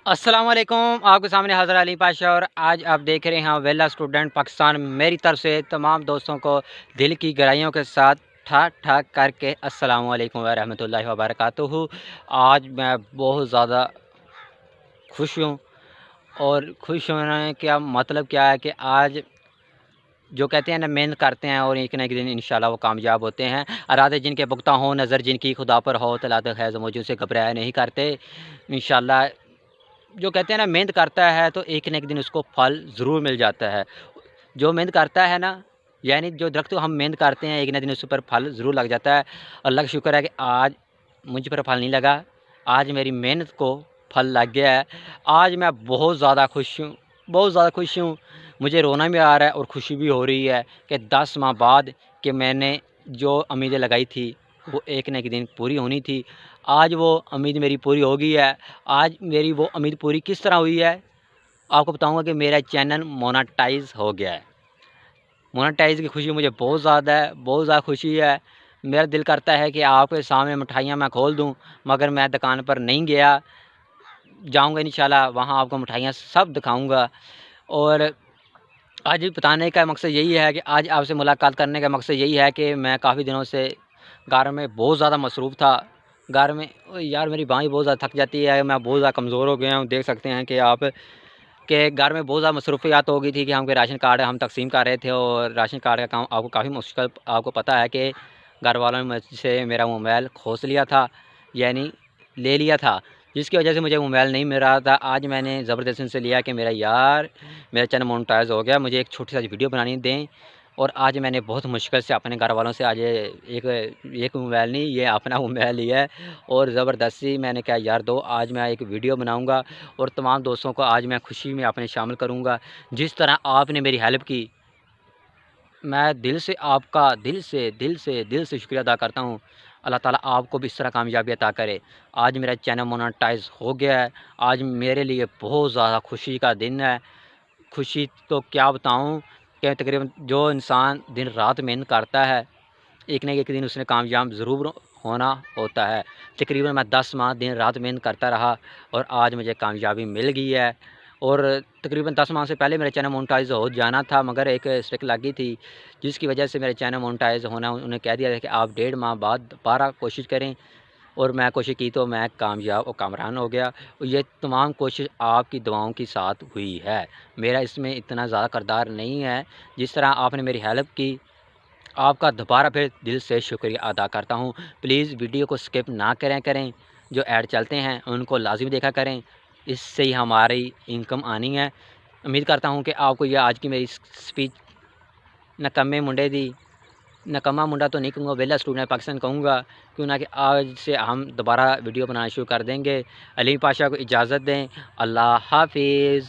अस्सलाम वालेकुम। आपके सामने हज़रत अली पाशा और आज आप देख रहे हैं वेला स्टूडेंट पाकिस्तान। मेरी तरफ से तमाम दोस्तों को दिल की गहराइयों के साथ ठाक ठाक करके अस्सलाम वालेकुम व रहमतुल्लाहि व बरकातुहू। आज मैं बहुत ज़्यादा खुश हूँ और खुश होने का मतलब क्या है कि आज जो कहते हैं ना, मेहनत करते हैं और एक न एक दिन इंशाल्लाह वो कामयाब होते हैं। इरादे जिनके पुख्ता हों, नज़र जिनकी खुदा पर हो, तलात खैज़ मौजूद से घबराया नहीं करते। इंशाल्लाह जो कहते हैं ना, मेहनत करता है तो एक न एक दिन उसको फल ज़रूर मिल जाता है। जो मेहनत करता है ना, यानी जो दरख्त हम मेहनत करते हैं, एक न दिन उस पर फल ज़रूर लग जाता है। अल्लाह का शुक्र है कि आज मुझ पर फल नहीं लगा, आज मेरी मेहनत को फल लग गया है। आज मैं बहुत ज़्यादा खुश हूँ, बहुत ज़्यादा खुश हूँ। मुझे रोना भी आ रहा है और खुशी भी हो रही है कि 10 माह बाद कि मैंने जो उम्मीदें लगाई थी, वो एक न एक दिन पूरी होनी थी। आज वो उम्मीद मेरी पूरी हो गई है। आज मेरी वो उम्मीद पूरी किस तरह हुई है, आपको बताऊँगा कि मेरा चैनल मोनेटाइज़ हो गया है। मोनेटाइज़ की खुशी मुझे बहुत ज़्यादा है, बहुत ज़्यादा खुशी है। मेरा दिल करता है कि आपके सामने मिठाइयाँ मैं खोल दूँ, मगर मैं दुकान पर नहीं गया। जाऊँगा इंशाल्लाह, वहाँ आपको मिठाइयाँ सब दिखाऊँगा। और आज बताने का मकसद यही है कि आज आपसे मुलाकात करने का मकसद यही है कि मैं काफ़ी दिनों से घर में बहुत ज़्यादा मसरूफ़ था। घर में यार मेरी बाँह बहुत ज़्यादा थक जाती है, मैं बहुत ज़्यादा कमज़ोर हो गया हूँ। देख सकते हैं कि आप कि घर में बहुत ज़्यादा मसरूफ़ियात हो गई थी कि हमके राशन कार्ड हम तक़सीम कर रहे थे और राशन कार्ड का काम आपको काफ़ी मुश्किल, आपको पता है कि घर वालों ने मुझसे मेरा मोबाइल खोस लिया था, यानी ले लिया था, जिसकी वजह से मुझे मोबाइल नहीं मिल रहा था। आज मैंने ज़बरदस्ती उनसे लिया कि मेरा चैनल मोनेटाइज़ हो गया, मुझे एक छोटी-सी वीडियो बनानी दें। और आज मैंने बहुत मुश्किल से अपने घर वालों से आज एक मोबाइल नहीं, ये अपना मोबाइल लिया है और ज़बरदस्ती मैंने कहा यार दो, आज मैं एक वीडियो बनाऊँगा और तमाम दोस्तों को आज मैं खुशी में अपने शामिल करूँगा। जिस तरह आपने मेरी हेल्प की, मैं दिल से आपका दिल से शुक्रिया अदा करता हूँ। अल्लाह ताला आपको भी इस तरह कामयाबी अता करे। आज मेरा चैनल मोनेटाइज़ हो गया है। आज मेरे लिए बहुत ज़्यादा खुशी का दिन है। खुशी तो क्या बताऊँ कि तकरीबन जो इंसान दिन रात मेहनत करता है, एक न एक दिन उसने कामयाब ज़रूर होना होता है। तकरीबन मैं 10 माह दिन रात मेहनत करता रहा और आज मुझे कामयाबी मिल गई है। और तकरीबन 10 माह से पहले मेरा चैनल मोनेटाइज़ हो जाना था, मगर एक स्ट्रिक लगी थी, जिसकी वजह से मेरा चैनल मोनेटाइज़ होना, उन्होंने कह दिया था कि आप 1.5 माह बाद दोबारा कोशिश करें। और मैं कोशिश की तो मैं कामयाब और कामयान हो गया। और ये तमाम कोशिश आपकी दुआओं के साथ हुई है। मेरा इसमें इतना ज़्यादा किरदार नहीं है। जिस तरह आपने मेरी हेल्प की, आपका दोबारा फिर दिल से शुक्रिया अदा करता हूँ। प्लीज़ वीडियो को स्किप ना करें। जो ऐड चलते हैं उनको लाज़िमी देखा करें, इससे ही हमारी इनकम आनी है। उम्मीद करता हूँ कि आपको ये आज की मेरी स्पीच नकम्मे मुंडे दी, नकम्मा मुंडा तो नहीं कहूँगा, वेला स्टूडेंट पाकिस्तान कहूँगा, क्यों ना कि आज से हम दोबारा वीडियो बनाना शुरू कर देंगे। अली पाशा को इजाज़त दें। अल्लाह हाफ़िज़।